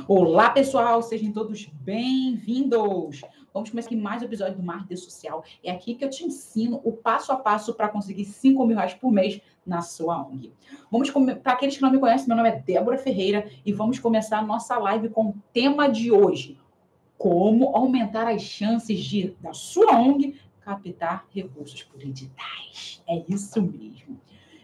Olá, pessoal, sejam todos bem-vindos. Vamos começar aqui mais um episódio do Marketing Social. É aqui que eu te ensino o passo a passo para conseguir R$ 5.000 por mês na sua ONG. Para aqueles que não me conhecem, meu nome é Débora Ferreira e vamos começar a nossa live com o tema de hoje: como aumentar as chances da sua ONG captar recursos por editais. É isso mesmo.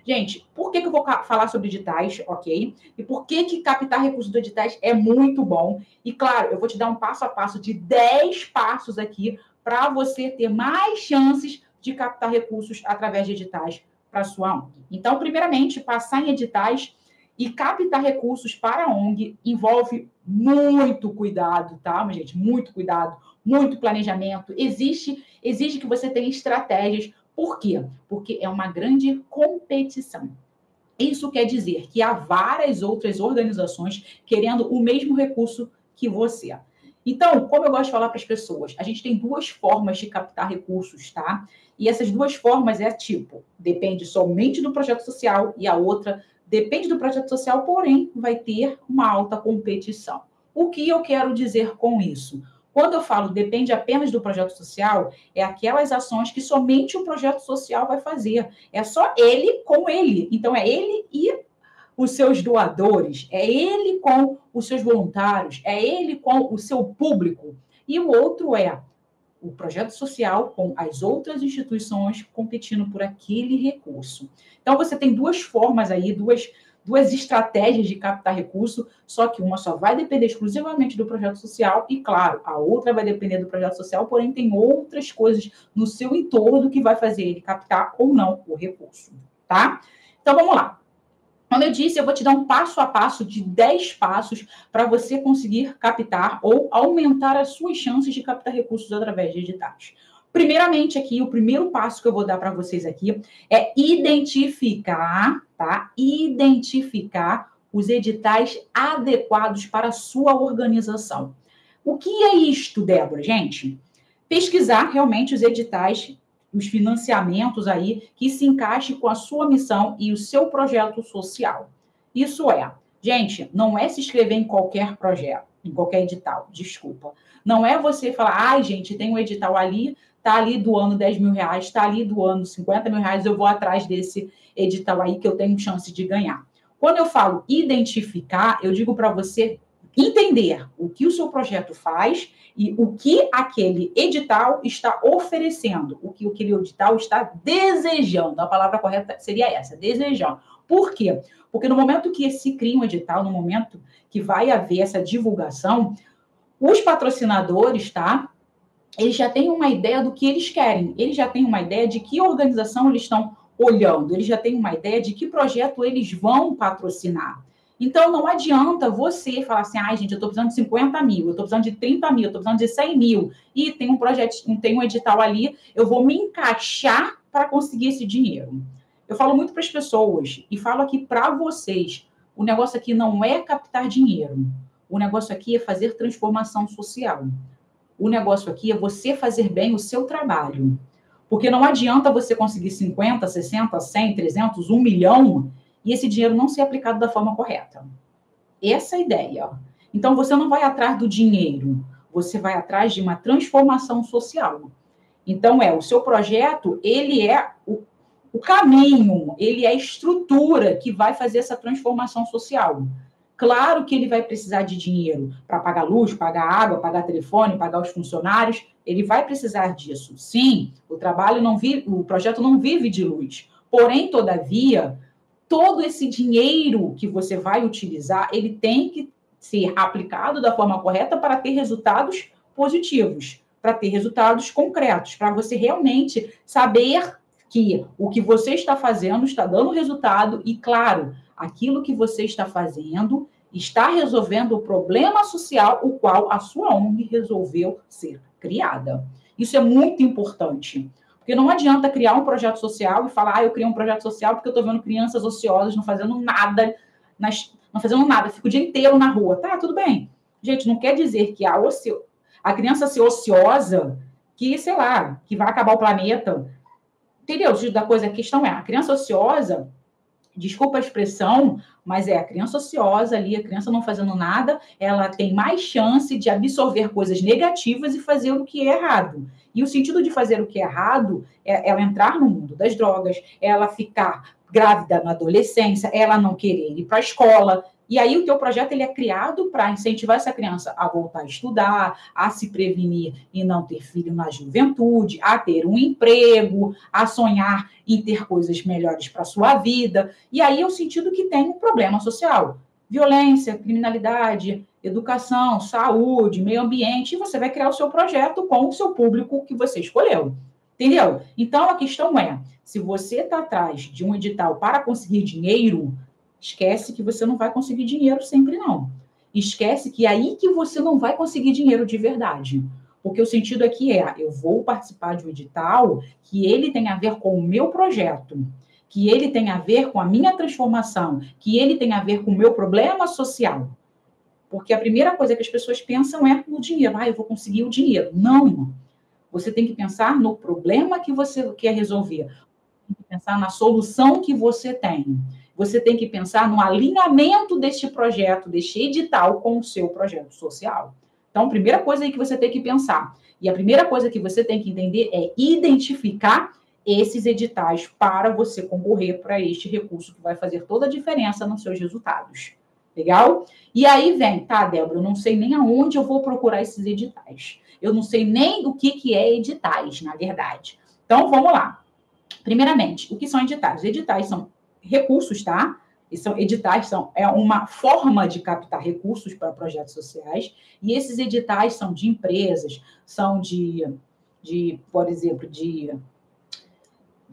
Gente, por que eu vou falar sobre editais, ok? E por que captar recursos de editais é muito bom? E, claro, eu vou te dar um passo a passo de 10 passos aqui para você ter mais chances de captar recursos através de editais para a sua ONG. Então, primeiramente, passar em editais e captar recursos para a ONG envolve muito cuidado, tá, gente? Muito cuidado, muito planejamento. Exige que você tenha estratégias. Por quê? Porque é uma grande competição. Isso quer dizer que há várias outras organizações querendo o mesmo recurso que você. Então, como eu gosto de falar para as pessoas, a gente tem duas formas de captar recursos, tá? E essas duas formas depende somente do projeto social e a outra depende do projeto social, porém vai ter uma alta competição. O que eu quero dizer com isso? Quando eu falo depende apenas do projeto social, é aquelas ações que somente o projeto social vai fazer. É só ele com ele. Então, é ele e os seus doadores, é ele com os seus voluntários, é ele com o seu público. E o outro é o projeto social com as outras instituições competindo por aquele recurso. Então, você tem duas formas aí, duas estratégias de captar recurso, só que uma só vai depender exclusivamente do projeto social e, claro, a outra vai depender do projeto social, porém tem outras coisas no seu entorno que vai fazer ele captar ou não o recurso, tá? Então, vamos lá. Como eu disse, eu vou te dar um passo a passo de 10 passos para você conseguir captar ou aumentar as suas chances de captar recursos através de editais. Primeiramente, aqui, o primeiro passo que eu vou dar para vocês aqui é identificar, tá? Identificar os editais adequados para a sua organização. O que é isto, Débora? Gente, pesquisar realmente os editais, os financiamentos aí que se encaixe com a sua missão e o seu projeto social. Isso é, gente, não é se inscrever em qualquer projeto, em qualquer edital, desculpa. Não é você falar, ai, gente, tem um edital ali, tá ali doando R$ 10.000, está ali doando R$ 50.000, eu vou atrás desse edital aí que eu tenho chance de ganhar. Quando eu falo identificar, eu digo para você entender o que o seu projeto faz e o que aquele edital está oferecendo, o que aquele edital está desejando. A palavra correta seria essa, desejando. Por quê? Porque no momento que se cria um edital, no momento que vai haver essa divulgação, os patrocinadores, tá? Eles já têm uma ideia do que eles querem, eles já têm uma ideia de que organização eles estão olhando, eles já têm uma ideia de que projeto eles vão patrocinar. Então, não adianta você falar assim, ai, gente, eu estou precisando de 50 mil, eu estou precisando de 30 mil, eu estou precisando de 100 mil, e tem um projeto, tem um edital ali, eu vou me encaixar para conseguir esse dinheiro. Eu falo muito para as pessoas, e falo aqui para vocês, o negócio aqui não é captar dinheiro, o negócio aqui é fazer transformação social. O negócio aqui é você fazer bem o seu trabalho. Porque não adianta você conseguir 50, 60, 100, 300, 1 milhão e esse dinheiro não ser aplicado da forma correta. Essa é a ideia. Então, você não vai atrás do dinheiro, você vai atrás de uma transformação social. Então, o seu projeto, ele é o caminho, ele é a estrutura que vai fazer essa transformação social. Claro que ele vai precisar de dinheiro para pagar luz, pagar água, pagar telefone, pagar os funcionários. Ele vai precisar disso. Sim, o projeto não vive de luz. Porém, todavia, todo esse dinheiro que você vai utilizar, ele tem que ser aplicado da forma correta para ter resultados positivos, para ter resultados concretos, para você realmente saber que o que você está fazendo está dando resultado e, claro, aquilo que você está fazendo está resolvendo o problema social o qual a sua ONG resolveu ser criada. Isso é muito importante. Porque não adianta criar um projeto social e falar, eu criei um projeto social porque eu estou vendo crianças ociosas não fazendo nada, fico o dia inteiro na rua. Tá, tudo bem. Gente, não quer dizer que a criança ser ociosa, que, sei lá, que vai acabar o planeta. Entendeu? A questão é, a criança ociosa, desculpa a expressão, mas a criança ociosa ali, a criança não fazendo nada, ela tem mais chance de absorver coisas negativas e fazer o que é errado. E o sentido de fazer o que é errado é ela entrar no mundo das drogas, ela ficar grávida na adolescência, ela não querer ir para a escola. E aí o teu projeto ele é criado para incentivar essa criança a voltar a estudar, a se prevenir e não ter filho na juventude, a ter um emprego, a sonhar em ter coisas melhores para a sua vida. E aí é o sentido que tem um problema social. Violência, criminalidade, educação, saúde, meio ambiente, e você vai criar o seu projeto com o seu público que você escolheu. Entendeu? Então, a questão é, se você está atrás de um edital para conseguir dinheiro, esquece que você não vai conseguir dinheiro sempre, não. Esquece que é aí que você não vai conseguir dinheiro de verdade. Porque o sentido aqui é, eu vou participar de um edital que ele tem a ver com o meu projeto, que ele tem a ver com a minha transformação, que ele tem a ver com o meu problema social. Porque a primeira coisa que as pessoas pensam é no dinheiro. Eu vou conseguir o dinheiro. Não. Você tem que pensar no problema que você quer resolver. Tem que pensar na solução que você tem. Você tem que pensar no alinhamento deste projeto, deste edital com o seu projeto social. Então, a primeira coisa aí que você tem que pensar, e a primeira coisa que você tem que entender é identificar esses editais para você concorrer para este recurso que vai fazer toda a diferença nos seus resultados. Legal? E aí vem, tá, Débora, eu não sei nem aonde eu vou procurar esses editais. Eu não sei nem o que é editais, na verdade. Então, vamos lá. Primeiramente, o que são editais? Editais são recursos, tá? Editais é uma forma de captar recursos para projetos sociais, e esses editais são de empresas, são por exemplo, de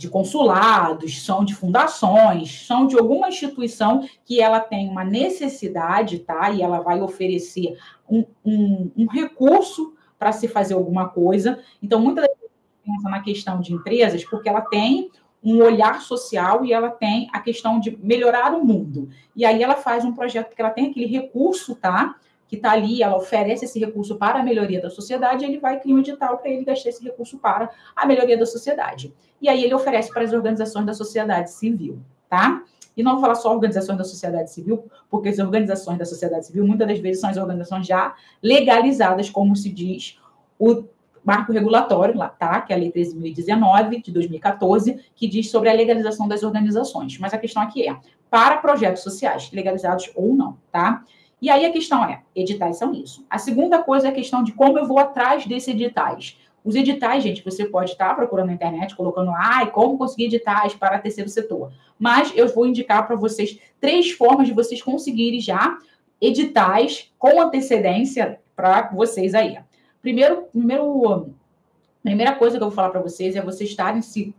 consulados, são de fundações, são de alguma instituição que ela tem uma necessidade, tá? E ela vai oferecer um recurso para se fazer alguma coisa. Então, muitas vezes pensa na questão de empresas, porque ela tem um olhar social e ela tem a questão de melhorar o mundo. E aí ela faz um projeto, porque ela tem aquele recurso, tá? Que está ali, ela oferece esse recurso para a melhoria da sociedade, e ele vai criar um edital para ele gastar esse recurso para a melhoria da sociedade. E aí ele oferece para as organizações da sociedade civil, tá? E não vou falar só organizações da sociedade civil, porque as organizações da sociedade civil, muitas das vezes, são as organizações já legalizadas, como se diz o marco regulatório, lá, tá? Que é a Lei 13.019, de 2014, que diz sobre a legalização das organizações. Mas a questão aqui é, para projetos sociais, legalizados ou não, tá? E aí a questão é, editais são isso. A segunda coisa é a questão de como eu vou atrás desses editais. Os editais, gente, você pode estar procurando na internet, colocando lá, como conseguir editais para terceiro setor. Mas eu vou indicar para vocês 3 formas de vocês conseguirem já editais com antecedência para vocês aí. Primeira coisa que eu vou falar para vocês é vocês estarem se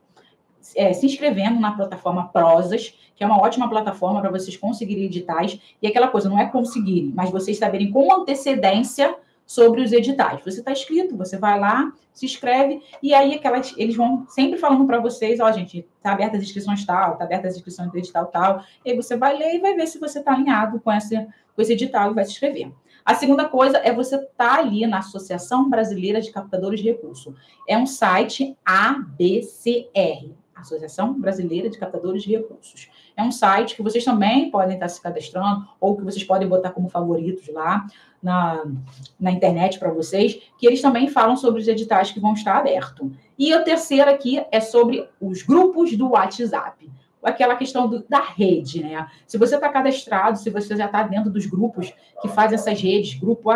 inscrevendo na plataforma Prozas, que é uma ótima plataforma para vocês conseguirem editais. E aquela coisa, não é conseguirem, mas vocês saberem com antecedência sobre os editais. Você está inscrito, você vai lá, se inscreve, e aí eles vão sempre falando para vocês, gente, está aberta as inscrições tal, está aberta as inscrições do edital tal, e aí você vai ler e vai ver se você está alinhado com esse edital e vai se inscrever. A segunda coisa é você estar ali na Associação Brasileira de Captadores de Recursos. É um site ABCR, Associação Brasileira de Captadores de Recursos. É um site que vocês também podem estar se cadastrando, ou que vocês podem botar como favoritos lá na internet para vocês, que eles também falam sobre os editais que vão estar abertos. E a terceira aqui é sobre os grupos do WhatsApp. Aquela questão da rede, né? Se você está cadastrado, se você já está dentro dos grupos que fazem essas redes, grupo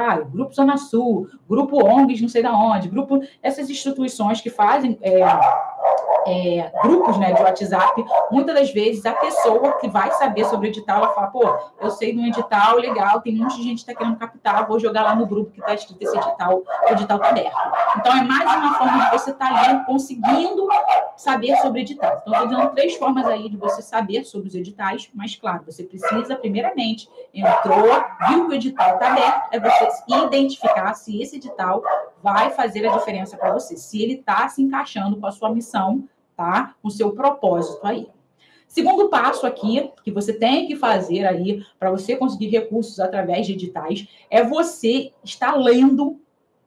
Zona Sul, grupo ONGs não sei da onde, essas instituições que fazem grupos, né, de WhatsApp, muitas das vezes a pessoa que vai saber sobre o edital, ela fala, eu sei de um edital legal, tem um monte de gente que está querendo captar, vou jogar lá no grupo que está escrito esse edital, o edital está aberto. Então, é mais uma forma de você estar ali conseguindo saber sobre editais. Então, estou dando 3 formas aí de você saber sobre os editais, mas, claro, você precisa, primeiramente, entrou, viu que o edital está aberto, é você identificar se esse edital vai fazer a diferença para você, se ele está se encaixando com a sua missão, tá? Com o seu propósito aí. Segundo passo aqui, que você tem que fazer aí para você conseguir recursos através de editais, é você estar lendo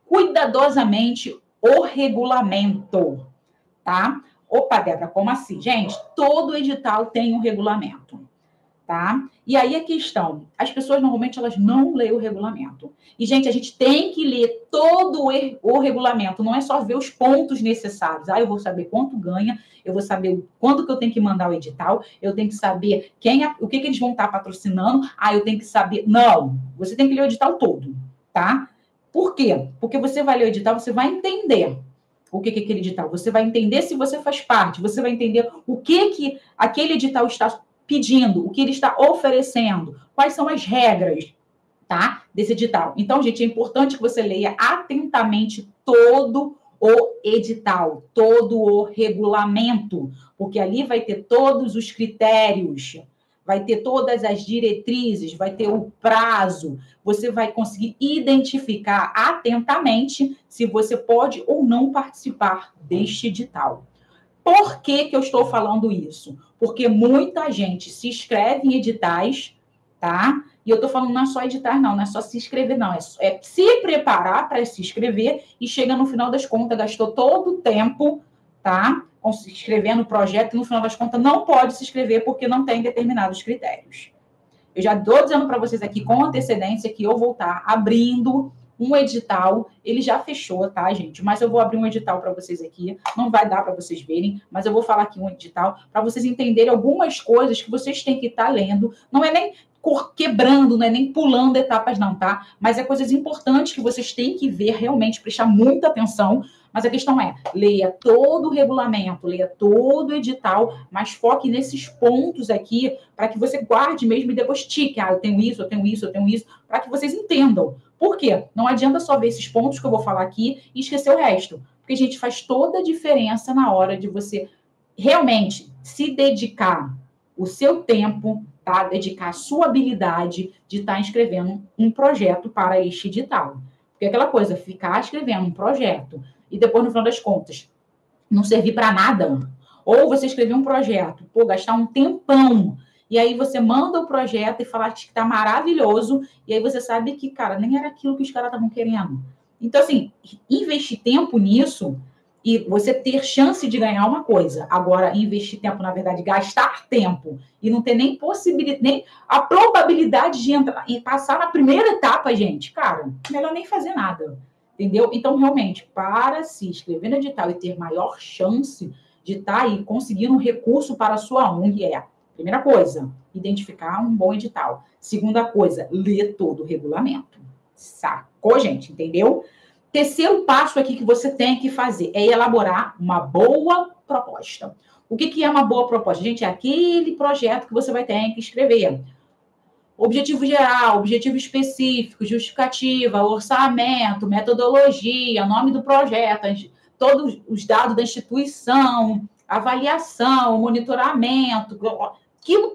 cuidadosamente o regulamento, tá? Opa, Débora, como assim? Gente, todo edital tem um regulamento. tá? E aí a questão, as pessoas normalmente elas não leem o regulamento. E, gente, a gente tem que ler todo o regulamento, não é só ver os pontos necessários. Eu vou saber quanto ganha, eu vou saber quando que eu tenho que mandar o edital, eu tenho que saber o que eles vão estar patrocinando, eu tenho que saber... Não, você tem que ler o edital todo, tá? Por quê? Porque você vai ler o edital, você vai entender o que é aquele edital, você vai entender se você faz parte, você vai entender o que aquele edital está pedindo, o que ele está oferecendo, quais são as regras, tá, desse edital. Então, gente, é importante que você leia atentamente todo o edital, todo o regulamento, porque ali vai ter todos os critérios, vai ter todas as diretrizes, vai ter o prazo, você vai conseguir identificar atentamente se você pode ou não participar deste edital. Por que eu estou falando isso? Porque muita gente se inscreve em editais, tá? E eu estou falando não é só editar, não é só se inscrever, não. É se preparar para se inscrever e chega no final das contas, gastou todo o tempo, tá? Se inscrever no projeto e no final das contas não pode se inscrever porque não tem determinados critérios. Eu já estou dizendo para vocês aqui com antecedência que eu vou estar abrindo um edital, ele já fechou, tá, gente? Mas eu vou abrir um edital para vocês aqui, não vai dar para vocês verem, mas eu vou falar aqui um edital para vocês entenderem algumas coisas que vocês têm que estar lendo, não é nem quebrando, não é nem pulando etapas não, tá? Mas é coisas importantes que vocês têm que ver realmente, prestar muita atenção, mas a questão é, leia todo o regulamento, leia todo o edital, mas foque nesses pontos aqui, para que você guarde mesmo e depois tique, eu tenho isso, eu tenho isso, eu tenho isso, para que vocês entendam. Por quê? Não adianta só ver esses pontos que eu vou falar aqui e esquecer o resto. Porque, gente, faz toda a diferença na hora de você realmente se dedicar o seu tempo, tá? Dedicar a sua habilidade de estar escrevendo um projeto para este edital. Porque aquela coisa, ficar escrevendo um projeto e depois, no final das contas, não servir para nada. Ou você escrever um projeto, gastar um tempão, e aí você manda o projeto e fala que está maravilhoso, e aí você sabe que, cara, nem era aquilo que os caras estavam querendo. Então, assim, investir tempo nisso e você ter chance de ganhar uma coisa. Agora, investir tempo, na verdade, gastar tempo e não ter nem possibilidade, nem a probabilidade de entrar e passar na primeira etapa, gente, cara, melhor nem fazer nada. Entendeu? Então, realmente, para se inscrever no edital e ter maior chance de estar aí conseguindo um recurso para a sua ONG primeira coisa, identificar um bom edital. Segunda coisa, ler todo o regulamento. Sacou, gente? Entendeu? Terceiro passo aqui que você tem que fazer é elaborar uma boa proposta. O que é uma boa proposta? Gente, é aquele projeto que você vai ter que escrever. Objetivo geral, objetivo específico, justificativa, orçamento, metodologia, nome do projeto, todos os dados da instituição, avaliação, monitoramento,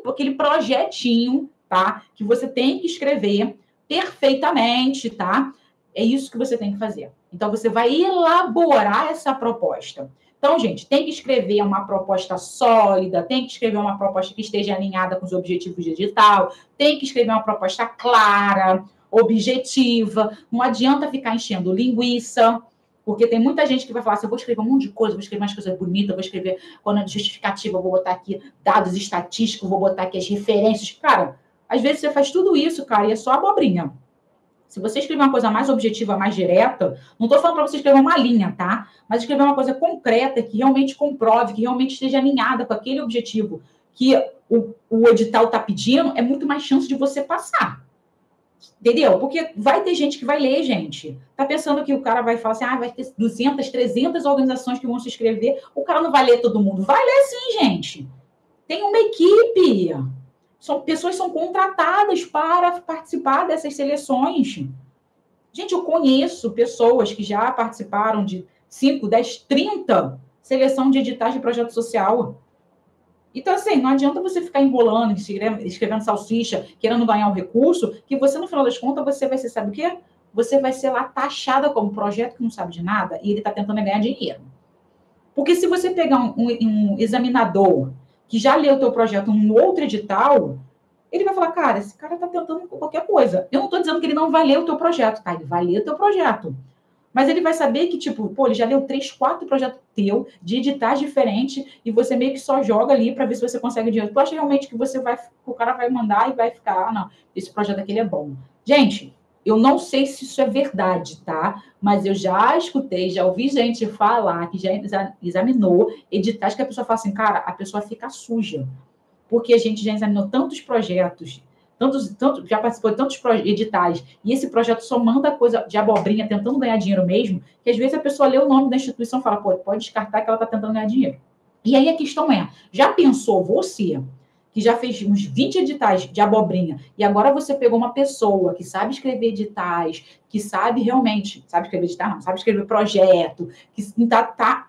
aquele projetinho, tá? Que você tem que escrever perfeitamente, tá? É isso que você tem que fazer. Então, você vai elaborar essa proposta. Então, gente, tem que escrever uma proposta sólida, tem que escrever uma proposta que esteja alinhada com os objetivos de edital, tem que escrever uma proposta clara, objetiva. Não adianta ficar enchendo linguiça, porque tem muita gente que vai falar assim, eu vou escrever um monte de coisa, vou escrever umas coisas bonitas, vou escrever quando é justificativa, vou botar aqui dados estatísticos, vou botar aqui as referências. Cara, às vezes você faz tudo isso, cara, e é só abobrinha. Se você escrever uma coisa mais objetiva, mais direta, não estou falando para você escrever uma linha, tá? Mas escrever uma coisa concreta, que realmente comprove, que realmente esteja alinhada com aquele objetivo que o edital está pedindo, é muito mais chance de você passar. Entendeu? Porque vai ter gente que vai ler, gente. Tá pensando que o cara vai falar assim, vai ter 200, 300 organizações que vão se inscrever, o cara não vai ler todo mundo. Vai ler sim, gente. Tem uma equipe. Pessoas são contratadas para participar dessas seleções. Gente, eu conheço pessoas que já participaram de 5, 10, 30 seleção de editais de projeto social. Então, assim, não adianta você ficar embolando, escrevendo salsicha, querendo ganhar um recurso, que você, no final das contas, você vai ser, sabe o quê? Você vai ser lá taxada como projeto que não sabe de nada e ele está tentando ganhar dinheiro. Porque se você pegar um examinador que já leu o teu projeto num outro edital, ele vai falar, cara, esse cara está tentando qualquer coisa. Eu não estou dizendo que ele não vai ler o teu projeto, tá? Ele vai ler o teu projeto. Mas ele vai saber que, tipo, pô, ele já leu 3, 4 projetos teu, de editais diferentes, e você meio que só joga ali para ver se você consegue dinheiro. Tu acha realmente que o cara vai mandar e vai ficar, não, esse projeto aqui é bom. Gente, eu não sei se isso é verdade, tá? Mas eu já escutei, já ouvi gente falar que já examinou editais que a pessoa fala assim, cara, a pessoa fica suja. Porque a gente já examinou tantos projetos, já participou de tantos editais, e esse projeto só manda coisa de abobrinha, tentando ganhar dinheiro mesmo, que às vezes a pessoa lê o nome da instituição e fala, pô, pode descartar que ela está tentando ganhar dinheiro. E aí a questão é, já pensou você, que já fez uns 20 editais de abobrinha, e agora você pegou uma pessoa que sabe escrever editais, que sabe realmente, sabe escrever edital, não, sabe escrever projeto, que está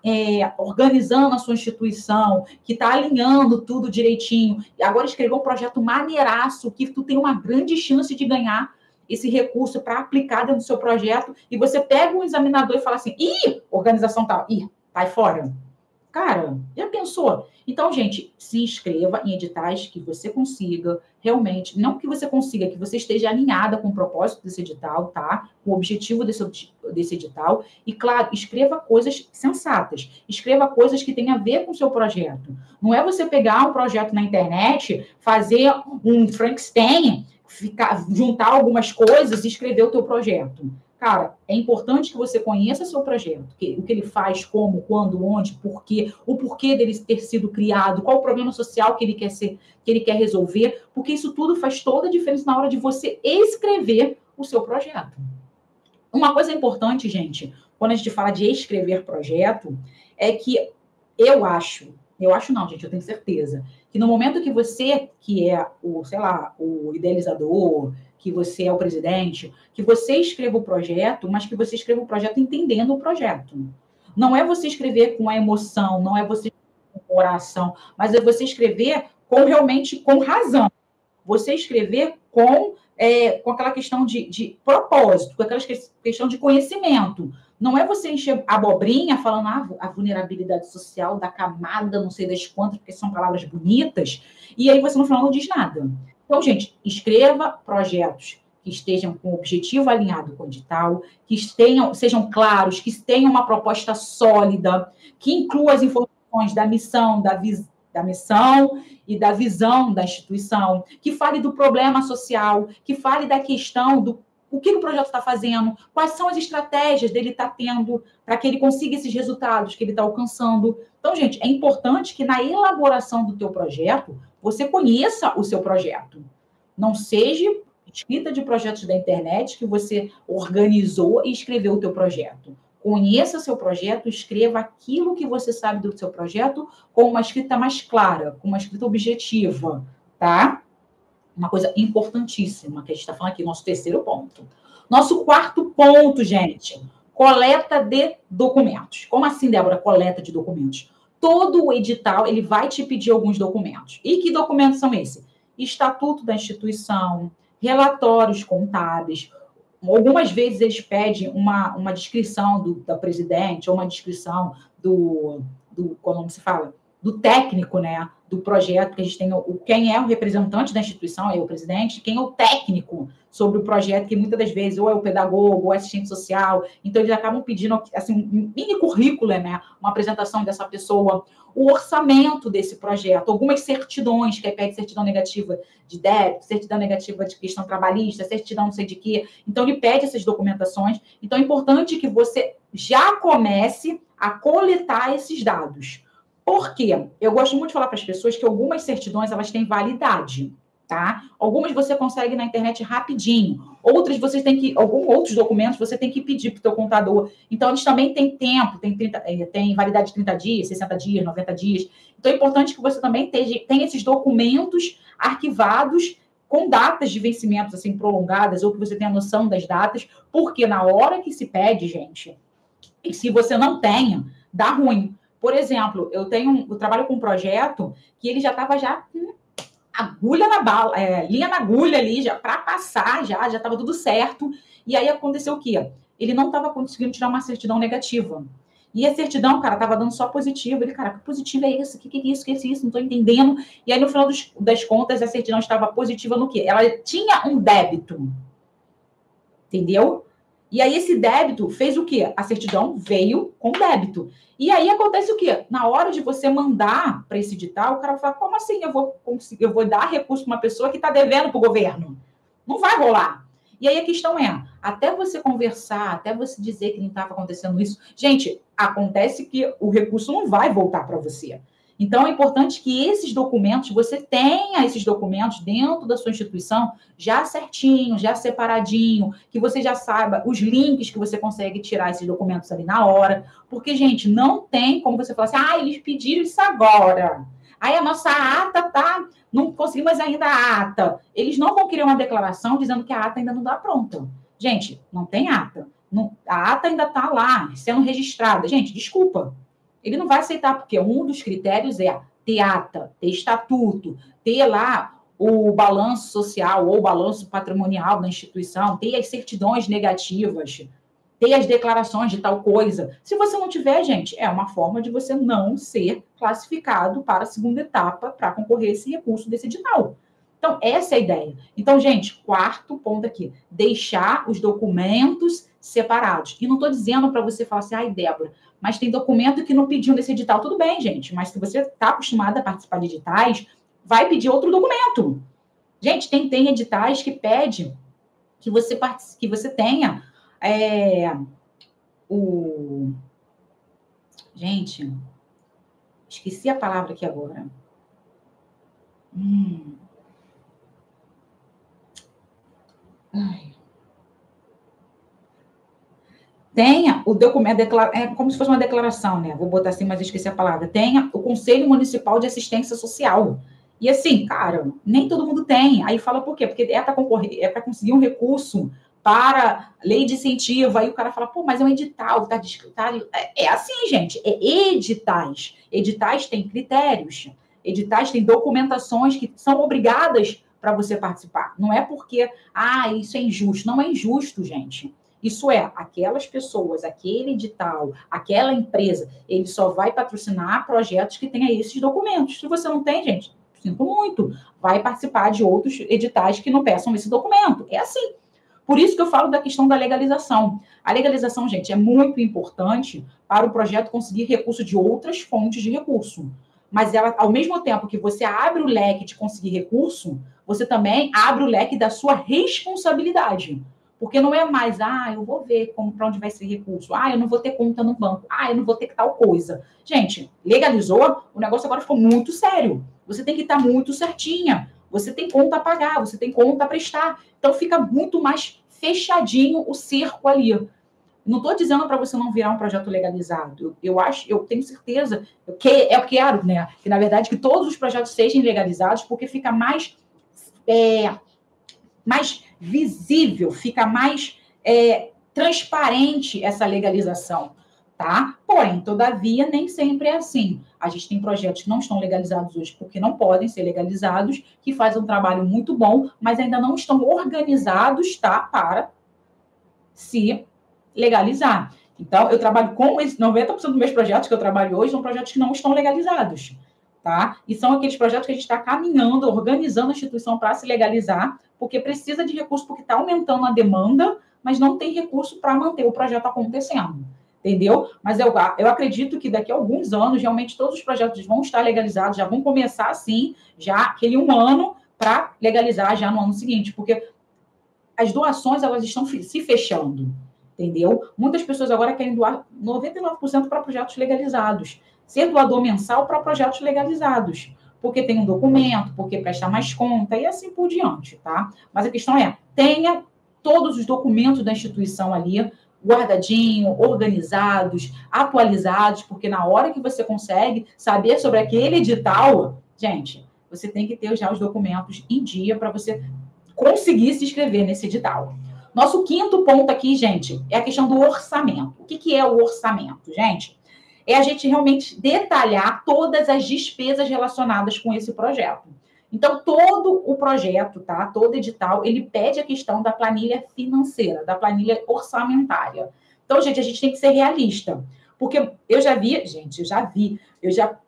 organizando a sua instituição, que está alinhando tudo direitinho, e agora escreveu um projeto maneiraço, que tu tem uma grande chance de ganhar esse recurso para aplicar dentro do seu projeto, e você pega um examinador e fala assim, ih, organização tal, ih, vai fora. Cara, já pensou? Então, gente, se inscreva em editais que você consiga, realmente, não que você consiga, que você esteja alinhada com o propósito desse edital, tá? Com o objetivo desse edital. E, claro, escreva coisas sensatas. Escreva coisas que tenham a ver com o seu projeto. Não é você pegar um projeto na internet, fazer um Frankenstein, juntar algumas coisas e escrever o teu projeto. Cara, é importante que você conheça seu projeto, o que ele faz, como, quando, onde, porquê, o porquê dele ter sido criado, qual o problema social que ele quer resolver, porque isso tudo faz toda a diferença na hora de você escrever o seu projeto. Uma coisa importante, gente, quando a gente fala de escrever projeto, é que eu acho não, gente, eu tenho certeza, que no momento que você, que é o, sei lá, o idealizador, que você é o presidente, que você escreva o projeto, mas que você escreva o projeto entendendo o projeto. Não é você escrever com a emoção, não é você escrever com o coração, mas é você escrever realmente com razão. Você escrever com aquela questão de propósito, com aquela questão de conhecimento. Não é você encher a abobrinha falando a vulnerabilidade social da camada, não sei das quantas, porque são palavras bonitas, e aí você no final não diz nada. Então, gente, escreva projetos que estejam com o objetivo alinhado com o edital, que sejam claros, que tenham uma proposta sólida, que inclua as informações da missão, da missão e da visão da instituição, que fale do problema social, que fale da questão do o que o projeto está fazendo, quais são as estratégias dele estar tendo para que ele consiga esses resultados que ele está alcançando. Então, gente, é importante que na elaboração do teu projeto, você conheça o seu projeto. Não seja escrita de projetos da internet que você organizou e escreveu o teu projeto. Conheça seu projeto, escreva aquilo que você sabe do seu projeto com uma escrita mais clara, com uma escrita objetiva, tá? Uma coisa importantíssima que a gente está falando aqui, nosso terceiro ponto. Nosso quarto ponto, gente, coleta de documentos. Como assim, Débora, coleta de documentos? Todo o edital, ele vai te pedir alguns documentos. E que documentos são esses? Estatuto da instituição, relatórios contábeis. Algumas vezes eles pedem uma descrição da presidente, ou uma descrição como se fala? Do técnico, né? Do projeto, que a gente tem quem é o representante da instituição, é o presidente, quem é o técnico sobre o projeto, que muitas das vezes ou é o pedagogo, ou é assistente social, então eles acabam pedindo assim, um mini currículo, né? Uma apresentação dessa pessoa, o orçamento desse projeto, algumas certidões, que pede certidão negativa de débito, certidão negativa de questão trabalhista, certidão não sei de quê, então ele pede essas documentações, então é importante que você já comece a coletar esses dados. Por quê? Eu gosto muito de falar para as pessoas que algumas certidões, elas têm validade, tá? Algumas você consegue na internet rapidinho. Outros outros documentos você tem que pedir para o teu contador. Então, eles também têm tempo, tem validade de 30 dias, 60 dias, 90 dias. Então, é importante que você também tenha esses documentos arquivados com datas de vencimentos assim prolongadas, ou que você tenha noção das datas, porque na hora que se pede, gente, e se você não tem, dá ruim. Por exemplo, eu trabalho com um projeto que ele já estava com agulha na bala, linha na agulha ali, já para passar, já estava tudo certo. E aí aconteceu o quê? Ele não estava conseguindo tirar uma certidão negativa. E a certidão, cara, estava dando só positivo. Ele, cara, que positivo é esse? Que é isso? Que é isso? Não estou entendendo. E aí, no final das contas, a certidão estava positiva no quê? Ela tinha um débito. Entendeu? E aí esse débito fez o quê? A certidão veio com débito. E aí acontece o quê? Na hora de você mandar para esse edital, o cara vai falar, como assim eu vou dar recurso para uma pessoa que está devendo para o governo? Não vai rolar. E aí a questão é, até você conversar, até você dizer que não estava acontecendo isso, gente, acontece que o recurso não vai voltar para você. Então, é importante que esses documentos, você tenha esses documentos dentro da sua instituição já certinho, já separadinho, que você já saiba os links que você consegue tirar esses documentos ali na hora. Porque, gente, não tem como você falar assim, eles pediram isso agora. Aí a nossa ata tá, não conseguimos ainda a ata. Eles não vão querer uma declaração dizendo que a ata ainda não está pronta. Gente, não tem ata. A ata ainda está lá, sendo registrada. Gente, desculpa. Ele não vai aceitar, porque um dos critérios é ter ata, ter estatuto, ter lá o balanço social ou o balanço patrimonial da instituição, ter as certidões negativas, ter as declarações de tal coisa. Se você não tiver, gente, é uma forma de você não ser classificado para a segunda etapa para concorrer a esse recurso desse edital. Então, essa é a ideia. Então, gente, quarto ponto aqui, deixar os documentos separados. E não estou dizendo para você falar assim, Débora, mas tem documento que não pediu nesse edital. Tudo bem, gente, mas se você está acostumada a participar de editais, vai pedir outro documento. Gente, tem editais que pede que você tenha Gente, esqueci a palavra aqui agora. Tenha o documento, é como se fosse uma declaração, né? Vou botar assim, mas esqueci a palavra. Tenha o Conselho Municipal de Assistência Social. E assim, cara, nem todo mundo tem. Aí fala por quê? Porque é para concorrer, é para conseguir um recurso para lei de incentivo. Aí o cara fala, pô, mas é um edital, tá descrito. É assim, gente, é editais. Editais têm critérios. Editais têm documentações que são obrigadas para você participar. Não é porque, isso é injusto. Não é injusto, gente. Isso é, aquelas pessoas, aquele edital, aquela empresa, ele só vai patrocinar projetos que tenham esses documentos. Se você não tem, gente, sinto muito, vai participar de outros editais que não peçam esse documento. É assim. Por isso que eu falo da questão da legalização. A legalização, gente, é muito importante para o projeto conseguir recurso de outras fontes de recurso. Mas ela, ao mesmo tempo que você abre o leque de conseguir recurso, você também abre o leque da sua responsabilidade. Porque não é mais, eu vou ver para onde vai ser recurso. Eu não vou ter conta no banco. Eu não vou ter tal coisa. Gente, legalizou, o negócio agora ficou muito sério. Você tem que estar muito certinha. Você tem conta a pagar, você tem conta a prestar. Então fica muito mais fechadinho o cerco ali. Não estou dizendo para você não virar um projeto legalizado. Eu tenho certeza que eu quero, né? Que na verdade que todos os projetos sejam legalizados, porque fica mais visível, fica mais transparente essa legalização, tá? Porém, todavia, nem sempre é assim. A gente tem projetos que não estão legalizados hoje porque não podem ser legalizados, que fazem um trabalho muito bom, mas ainda não estão organizados, tá? Para se legalizar. Então, eu trabalho com esse 90% dos meus projetos que eu trabalho hoje são projetos que não estão legalizados, tá? E são aqueles projetos que a gente está caminhando, organizando a instituição para se legalizar, porque precisa de recurso, porque está aumentando a demanda, mas não tem recurso para manter o projeto acontecendo, entendeu? Mas eu acredito que daqui a alguns anos, realmente, todos os projetos vão estar legalizados, já vão começar, assim, já aquele um ano para legalizar já no ano seguinte, porque as doações, elas estão se fechando, entendeu? Muitas pessoas agora querem doar 99% para projetos legalizados. Ser doador mensal para projetos legalizados. Porque tem um documento, porque presta mais conta e assim por diante, tá? Mas a questão é, tenha todos os documentos da instituição ali, guardadinho, organizados, atualizados, porque na hora que você consegue saber sobre aquele edital, gente, você tem que ter já os documentos em dia para você conseguir se inscrever nesse edital. Nosso quinto ponto aqui, gente, é a questão do orçamento. O que é o orçamento, gente? É a gente realmente detalhar todas as despesas relacionadas com esse projeto. Então, todo o projeto, tá? Todo edital, ele pede a questão da planilha financeira, da planilha orçamentária. Então, gente, a gente tem que ser realista. Porque eu já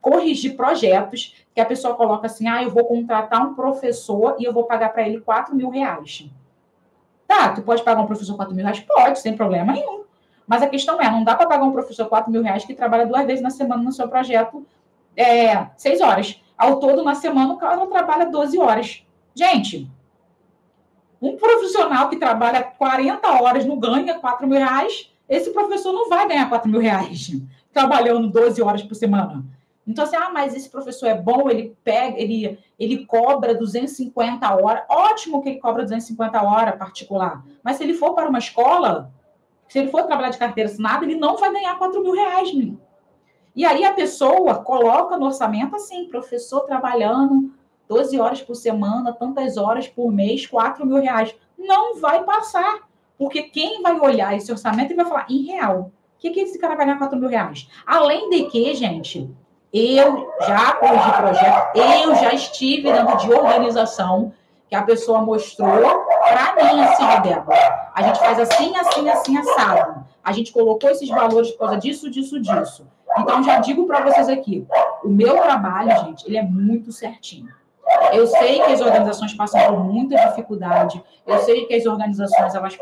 corrigi projetos que a pessoa coloca assim, eu vou contratar um professor e eu vou pagar para ele R$4.000. Tá, tu pode pagar um professor 4 mil reais? Pode, sem problema nenhum. Mas a questão é, não dá para pagar um professor 4 mil reais que trabalha 2 vezes na semana no seu projeto 6 horas. Ao todo, na semana, o cara trabalha 12 horas. Gente, um profissional que trabalha 40 horas não ganha 4 mil reais, esse professor não vai ganhar 4 mil reais trabalhando 12 horas por semana. Então, assim, mas esse professor é bom, ele cobra 250 horas. Ótimo que ele cobra 250 horas particular. Mas se ele for para uma escola, se ele for trabalhar de carteira assinada, ele não vai ganhar 4 mil reais, menino. E aí a pessoa coloca no orçamento assim, professor trabalhando 12 horas por semana, tantas horas por mês, 4 mil reais. Não vai passar. Porque quem vai olhar esse orçamento e vai falar, em real, o que esse cara vai ganhar 4 mil reais? Além de que, gente, eu já corrigi projeto, eu já estive dentro de organização que a pessoa mostrou para mim, assim, ó, Débora. A gente faz assim, assim, assim, assado. A gente colocou esses valores por causa disso, disso, disso. Então, já digo para vocês aqui, o meu trabalho, gente, ele é muito certinho. Eu sei que as organizações passam por muita dificuldade, eu sei que as organizações, elas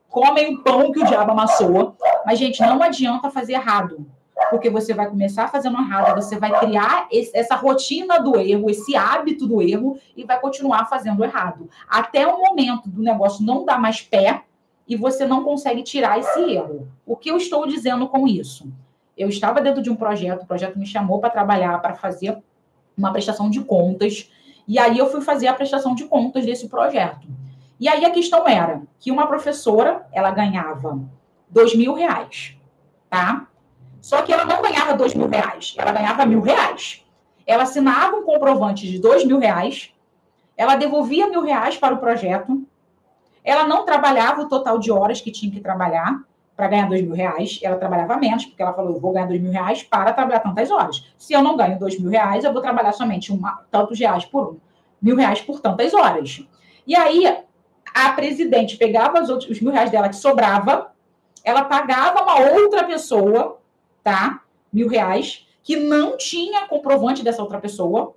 comem o pão que o diabo amassou, mas, gente, não adianta fazer errado, porque você vai começar fazendo errado, você vai criar essa rotina do erro, esse hábito do erro, e vai continuar fazendo errado. Até o momento do negócio não dar mais pé, e você não consegue tirar esse erro. O que eu estou dizendo com isso? Eu estava dentro de um projeto, o projeto me chamou para trabalhar, para fazer uma prestação de contas, e aí eu fui fazer a prestação de contas desse projeto. E aí a questão era que uma professora, ela ganhava 2 mil reais, tá? Só que ela não ganhava 2 mil reais, ela ganhava 1.000 reais. Ela assinava um comprovante de 2 mil reais, ela devolvia 1.000 reais para o projeto, ela não trabalhava o total de horas que tinha que trabalhar para ganhar 2 mil reais, ela trabalhava menos, porque ela falou, eu vou ganhar 2 mil reais para trabalhar tantas horas. Se eu não ganho 2 mil reais, eu vou trabalhar somente tantos reais por 1.000 reais por tantas horas. E aí, a presidente pegava os 1.000 reais dela que sobrava, ela pagava uma outra pessoa, tá? 1.000 reais, que não tinha comprovante dessa outra pessoa.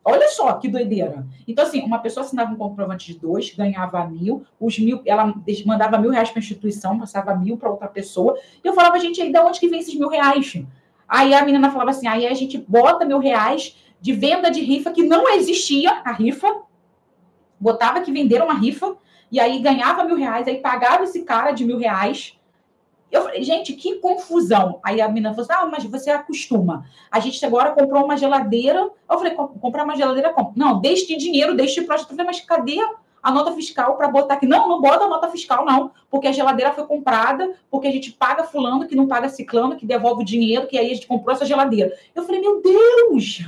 Olha só que doideira. Então, assim, uma pessoa assinava um comprovante de 2, ganhava 1.000, os 1.000, ela mandava 1.000 reais para a instituição, passava 1.000 para outra pessoa. E eu falava, gente, aí de onde que vem esses 1.000 reais? Aí a menina falava assim, aí a gente bota 1.000 reais de venda de rifa, que não existia a rifa, botava que venderam uma rifa, e aí ganhava 1.000 reais, aí pagava esse cara de 1.000 reais. Eu falei, gente, que confusão. Aí a menina falou assim, mas você acostuma. A gente agora comprou uma geladeira. Eu falei, comprar uma geladeira como? Não, deixe dinheiro, deixe projeto. Eu falei, mas cadê a nota fiscal para botar aqui? Não, não bota a nota fiscal, não. Porque a geladeira foi comprada, porque a gente paga fulano, que não paga ciclano, que devolve o dinheiro, que aí a gente comprou essa geladeira. Eu falei, meu Deus,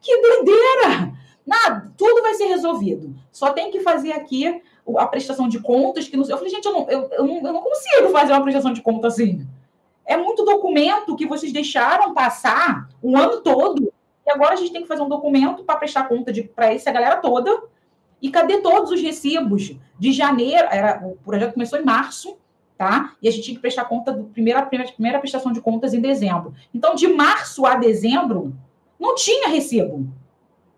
que doideira! Nada, tudo vai ser resolvido. Só tem que fazer aqui a prestação de contas. Eu falei, gente, eu não consigo fazer uma prestação de conta assim. É muito documento que vocês deixaram passar o ano todo. E agora a gente tem que fazer um documento para prestar conta para essa galera toda. E cadê todos os recibos? De janeiro, o projeto começou em março, tá? E a gente tinha que prestar conta da primeira prestação de contas em dezembro. Então, de março a dezembro, não tinha recibo.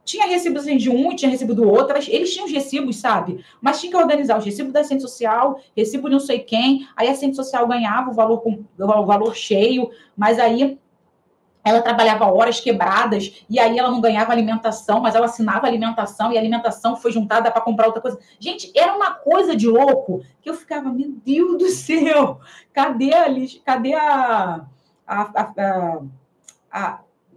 Tinha recibo assim, de um e tinha recibo do outro. Eles tinham os recibos, sabe? Mas tinha que organizar os recibos da assistente social, recibo de não sei quem. Aí a assistente social ganhava o valor cheio, mas aí ela trabalhava horas quebradas e aí ela não ganhava alimentação, mas ela assinava alimentação e a alimentação foi juntada para comprar outra coisa. Gente, era uma coisa de louco que eu ficava, meu Deus do céu, cadê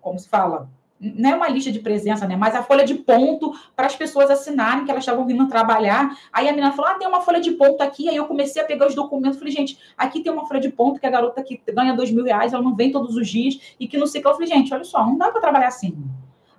como se fala? Não é uma lista de presença, né? Mas a folha de ponto para as pessoas assinarem que elas estavam vindo trabalhar. Aí a menina falou, tem uma folha de ponto aqui. Aí eu comecei a pegar os documentos. Falei, gente, aqui tem uma folha de ponto que a garota que ganha 2 mil reais, ela não vem todos os dias e que não sei o que. Eu falei, gente, olha só, não dá para trabalhar assim.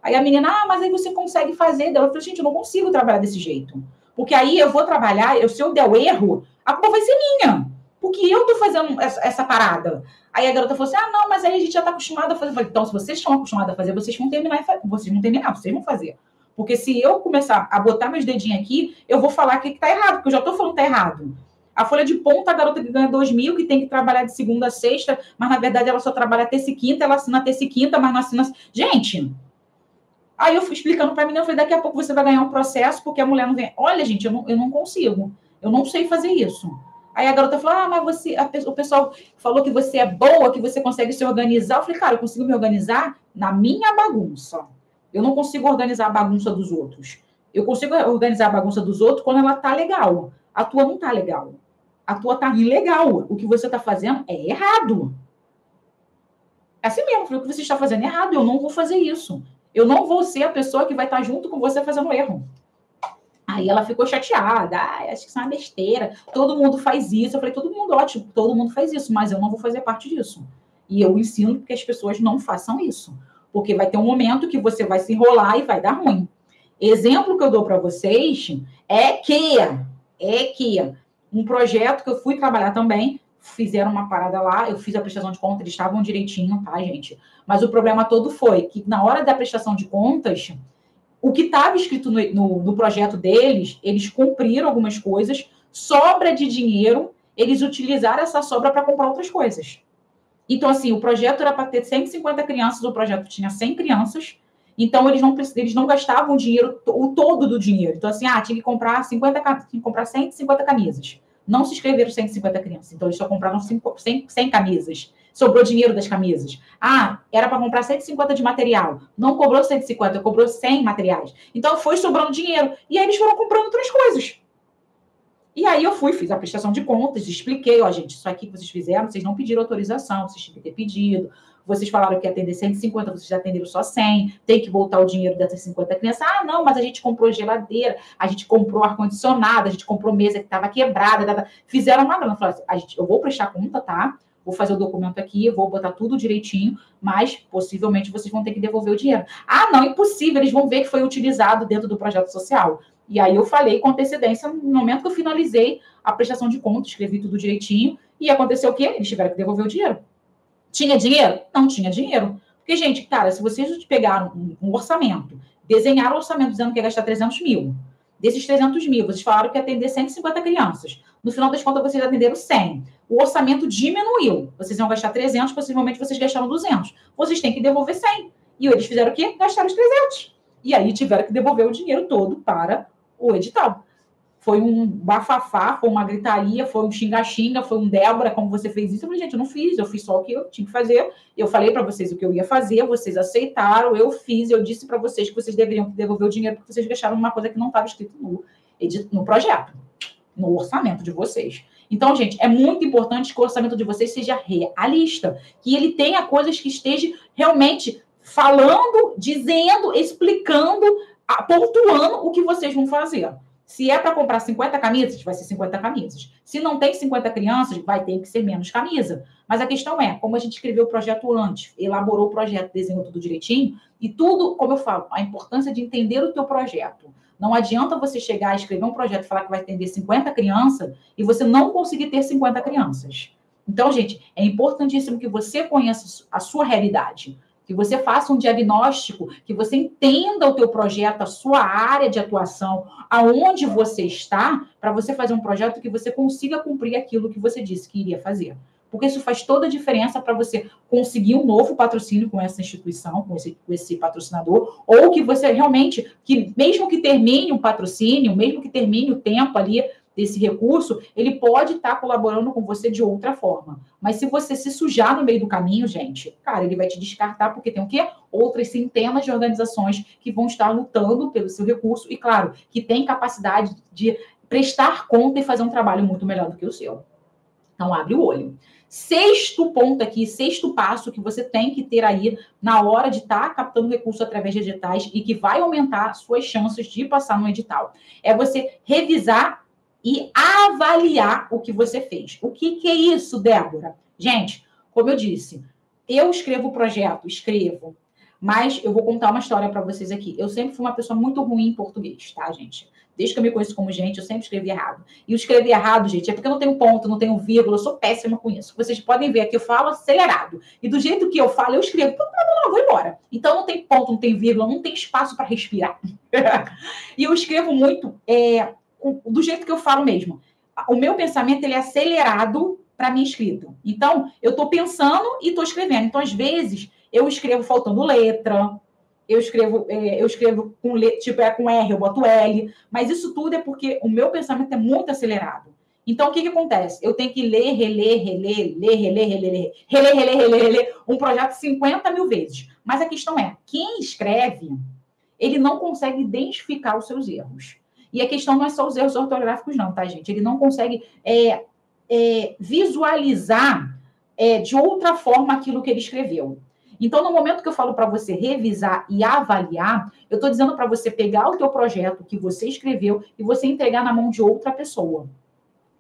Aí a menina, mas aí você consegue fazer. Eu falei, gente, eu não consigo trabalhar desse jeito. Porque aí eu vou trabalhar, se eu der o erro, a culpa vai ser minha. Porque eu tô fazendo essa parada. Aí a garota falou assim, não, mas aí a gente já tá acostumado a fazer. Eu falei, então, se vocês estão acostumados a fazer, vocês vão terminar, vocês vão fazer. Porque se eu começar a botar meus dedinhos aqui, eu vou falar que tá errado, porque eu já tô falando que tá errado. A folha de ponta, a garota que ganha 2 mil, que tem que trabalhar de segunda a sexta, mas na verdade ela só trabalha terça e quinta, ela assina terça e quinta, mas não assina... Gente, aí eu fui explicando pra menina, eu falei, daqui a pouco você vai ganhar um processo, porque a mulher não vem... Olha, gente, eu não consigo. Eu não sei fazer isso. Aí a garota falou, mas o pessoal falou que você é boa, que você consegue se organizar. Eu falei, cara, eu consigo me organizar na minha bagunça. Eu não consigo organizar a bagunça dos outros. Eu consigo organizar a bagunça dos outros quando ela tá legal. A tua não tá legal. A tua tá ilegal. O que você tá fazendo é errado. É assim mesmo, o que você está fazendo é errado. Eu não vou fazer isso. Eu não vou ser a pessoa que vai estar junto com você fazendo erro. Aí ela ficou chateada, acho que isso é uma besteira, todo mundo faz isso. Eu falei, todo mundo, ótimo, todo mundo faz isso, mas eu não vou fazer parte disso. E eu ensino que as pessoas não façam isso, porque vai ter um momento que você vai se enrolar e vai dar ruim. Exemplo que eu dou para vocês é que um projeto que eu fui trabalhar também, fizeram uma parada lá, eu fiz a prestação de contas, eles estavam direitinho, tá, gente? Mas o problema todo foi que na hora da prestação de contas, o que estava escrito no projeto deles, eles cumpriram algumas coisas, sobra de dinheiro, eles utilizaram essa sobra para comprar outras coisas. Então, assim, o projeto era para ter 150 crianças, o projeto tinha 100 crianças, então eles não gastavam o dinheiro, o todo do dinheiro. Então, assim, tinha que comprar 150 camisas. Não se inscreveram 150 crianças, então eles só compraram 100 camisas. Sobrou dinheiro das camisas. Era para comprar 150 de material. Não cobrou 150, cobrou 100 materiais. Então, foi sobrando dinheiro. E aí, eles foram comprando outras coisas. E aí, eu fiz a prestação de contas, expliquei, gente, isso aqui que vocês fizeram, vocês não pediram autorização, vocês tinham que ter pedido. Vocês falaram que ia atender 150, vocês já atenderam só 100. Tem que voltar o dinheiro dessas 50 crianças. Não, mas a gente comprou geladeira, a gente comprou ar-condicionado, a gente comprou mesa que estava quebrada. Fizeram uma grana. Falaram assim, eu vou prestar conta, tá? Vou fazer o documento aqui, vou botar tudo direitinho, mas possivelmente vocês vão ter que devolver o dinheiro. Não, impossível, eles vão ver que foi utilizado dentro do projeto social. E aí eu falei com antecedência, no momento que eu finalizei a prestação de contas, escrevi tudo direitinho, e aconteceu o quê? Eles tiveram que devolver o dinheiro. Tinha dinheiro? Não tinha dinheiro. Porque, gente, cara, se vocês pegaram um orçamento, desenharam o orçamento dizendo que ia gastar 300 mil, desses 300 mil, vocês falaram que ia atender 150 crianças. No final das contas, vocês atenderam 100. O orçamento diminuiu. Vocês iam gastar 300, possivelmente vocês gastaram 200. Vocês têm que devolver 100. E eles fizeram o quê? Gastaram os 300. E aí tiveram que devolver o dinheiro todo para o edital. Foi um bafafá, foi uma gritaria, foi um xinga-xinga, foi um Débora, como você fez isso? Eu falei, gente, eu não fiz, eu fiz só o que eu tinha que fazer. Eu falei para vocês o que eu ia fazer, vocês aceitaram, eu fiz, eu disse para vocês que vocês deveriam devolver o dinheiro porque vocês gastaram uma coisa que não estava escrito no projeto, no orçamento de vocês. Então, gente, é muito importante que o orçamento de vocês seja realista, que ele tenha coisas que esteja realmente falando, dizendo, explicando, pontuando o que vocês vão fazer. Se é para comprar 50 camisas, vai ser 50 camisas. Se não tem 50 crianças, vai ter que ser menos camisa. Mas a questão é, como a gente escreveu o projeto antes, elaborou o projeto, desenhou tudo direitinho, e tudo, como eu falo, a importância de entender o teu projeto. Não adianta você chegar a escrever um projeto e falar que vai atender 50 crianças e você não conseguir ter 50 crianças. Então, gente, é importantíssimo que você conheça a sua realidade, que você faça um diagnóstico, que você entenda o teu projeto, a sua área de atuação, aonde você está, para você fazer um projeto que você consiga cumprir aquilo que você disse que iria fazer. Porque isso faz toda a diferença para você conseguir um novo patrocínio com essa instituição, com esse patrocinador, ou que você realmente, que mesmo que termine um patrocínio, mesmo que termine o tempo ali desse recurso, ele pode estar colaborando com você de outra forma. Mas se você se sujar no meio do caminho, gente, cara, ele vai te descartar, porque tem o quê? Outras centenas de organizações que vão estar lutando pelo seu recurso e, claro, que tem capacidade de prestar conta e fazer um trabalho muito melhor do que o seu. Então, abre o olho. Sexto ponto aqui, sexto passo que você tem que ter aí na hora de estar captando recurso através de editais e que vai aumentar suas chances de passar no edital. É você revisar e avaliar o que você fez. O que é isso, Débora? Gente, como eu disse, eu escrevo o projeto, mas eu vou contar uma história para vocês aqui. Eu sempre fui uma pessoa muito ruim em português, tá, gente? Desde que eu me conheço como gente, eu sempre escrevi errado. E o escrever errado, gente, é porque eu não tenho ponto, não tenho vírgula, eu sou péssima com isso. Vocês podem ver que eu falo acelerado. E do jeito que eu falo, eu escrevo. Não, vou embora. Então não tem ponto, não tem vírgula, não tem espaço para respirar. E eu escrevo muito do jeito que eu falo mesmo. O meu pensamento, ele é acelerado para minha escrita. Então, eu estou pensando e estou escrevendo. Então, às vezes, eu escrevo faltando letra, eu escrevo com R, eu boto L, mas isso tudo é porque o meu pensamento é muito acelerado. Então, o que acontece? Eu tenho que ler, reler um projeto 50 mil vezes. Mas a questão é, quem escreve, ele não consegue identificar os seus erros. E a questão não é só os erros ortográficos, não, tá, gente? Ele não consegue visualizar de outra forma aquilo que ele escreveu. Então, no momento que eu falo para você revisar e avaliar, eu estou dizendo para você pegar o teu projeto que você escreveu e você entregar na mão de outra pessoa.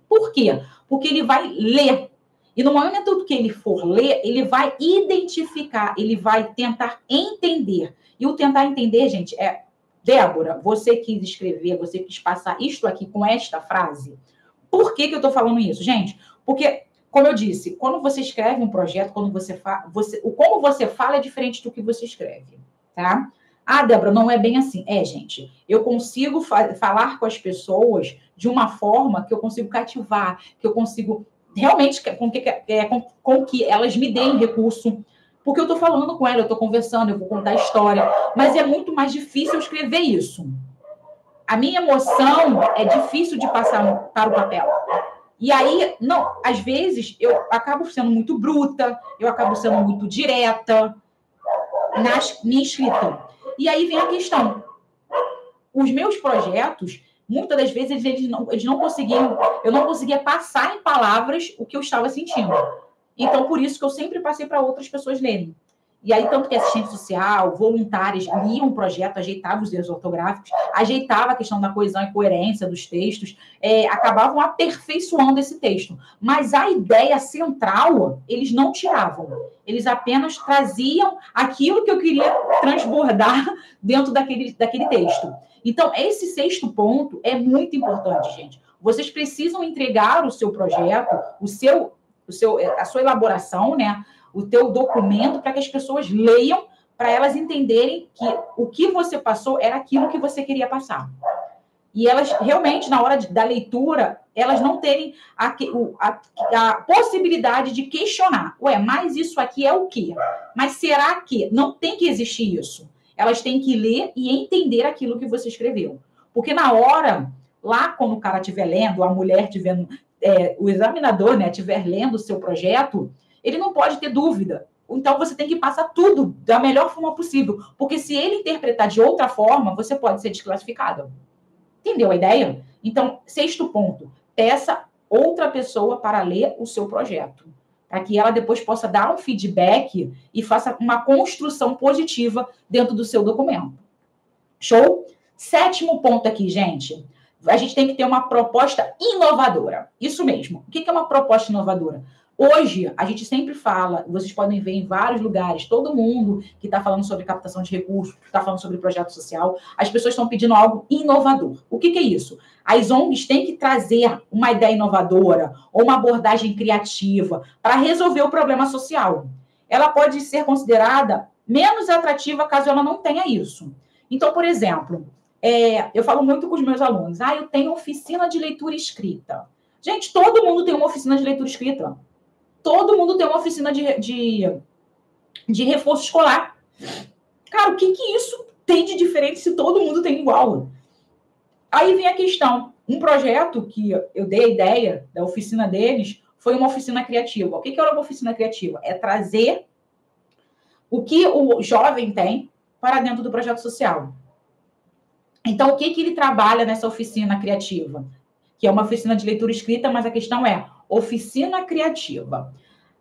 Por quê? Porque ele vai ler. E no momento que ele for ler, ele vai identificar, ele vai tentar entender. E o tentar entender, gente, Débora, você quis escrever, você quis passar isto aqui com esta frase. Por que eu estou falando isso, gente? Porque, como eu disse, quando você escreve um projeto, como você fala é diferente do que você escreve, tá? Ah, Débora, não é bem assim. Gente, eu consigo falar com as pessoas de uma forma que eu consigo cativar, que eu consigo realmente com que elas me deem recurso. Porque eu estou falando com ela, eu estou conversando, eu vou contar a história. Mas é muito mais difícil eu escrever isso. A minha emoção é difícil de passar para o papel. E aí, não, às vezes, eu acabo sendo muito bruta, eu acabo sendo muito direta na minha escrita. E aí vem a questão. Os meus projetos, muitas das vezes, eles não conseguiam, eu não conseguia passar em palavras o que eu estava sentindo. Então, por isso que eu sempre passei para outras pessoas lerem. E aí, tanto que assistente social, voluntários, liam o projeto, ajeitavam os erros ortográficos, ajeitava a questão da coesão e coerência dos textos, acabavam aperfeiçoando esse texto. Mas a ideia central, eles não tiravam. Eles apenas traziam aquilo que eu queria transbordar dentro daquele texto. Então, esse sexto ponto é muito importante, gente. Vocês precisam entregar o seu projeto, a sua elaboração, né? O teu documento, para que as pessoas leiam, para elas entenderem que o que você passou era aquilo que você queria passar. E elas, realmente, na hora da leitura, elas não terem a possibilidade de questionar. Mas isso aqui é o quê? Mas será que? Não tem que existir isso. Elas têm que ler e entender aquilo que você escreveu. Porque na hora, lá quando o cara estiver lendo, a mulher estiver... o examinador, né, estiver lendo o seu projeto, ele não pode ter dúvida. Então, você tem que passar tudo da melhor forma possível. Porque se ele interpretar de outra forma, você pode ser desclassificado. Entendeu a ideia? Então, sexto ponto. Peça outra pessoa para ler o seu projeto. Para que ela depois possa dar um feedback e faça uma construção positiva dentro do seu documento. Show? Sétimo ponto aqui, gente. A gente tem que ter uma proposta inovadora. Isso mesmo. O que é uma proposta inovadora? Hoje, a gente sempre fala, vocês podem ver em vários lugares, todo mundo que está falando sobre captação de recursos, que está falando sobre projeto social, as pessoas estão pedindo algo inovador. O que é isso? As ONGs têm que trazer uma ideia inovadora ou uma abordagem criativa para resolver o problema social. Ela pode ser considerada menos atrativa caso ela não tenha isso. Então, por exemplo, eu falo muito com os meus alunos, eu tenho oficina de leitura escrita. Gente, todo mundo tem uma oficina de leitura escrita. Todo mundo tem uma oficina de reforço escolar. Cara, o que isso tem de diferente se todo mundo tem igual? Aí vem a questão. Um projeto que eu dei a ideia da oficina deles foi uma oficina criativa. O que era uma oficina criativa? É trazer o que o jovem tem para dentro do projeto social. Então, o que ele trabalha nessa oficina criativa? Que é uma oficina de leitura escrita, mas a questão é oficina criativa.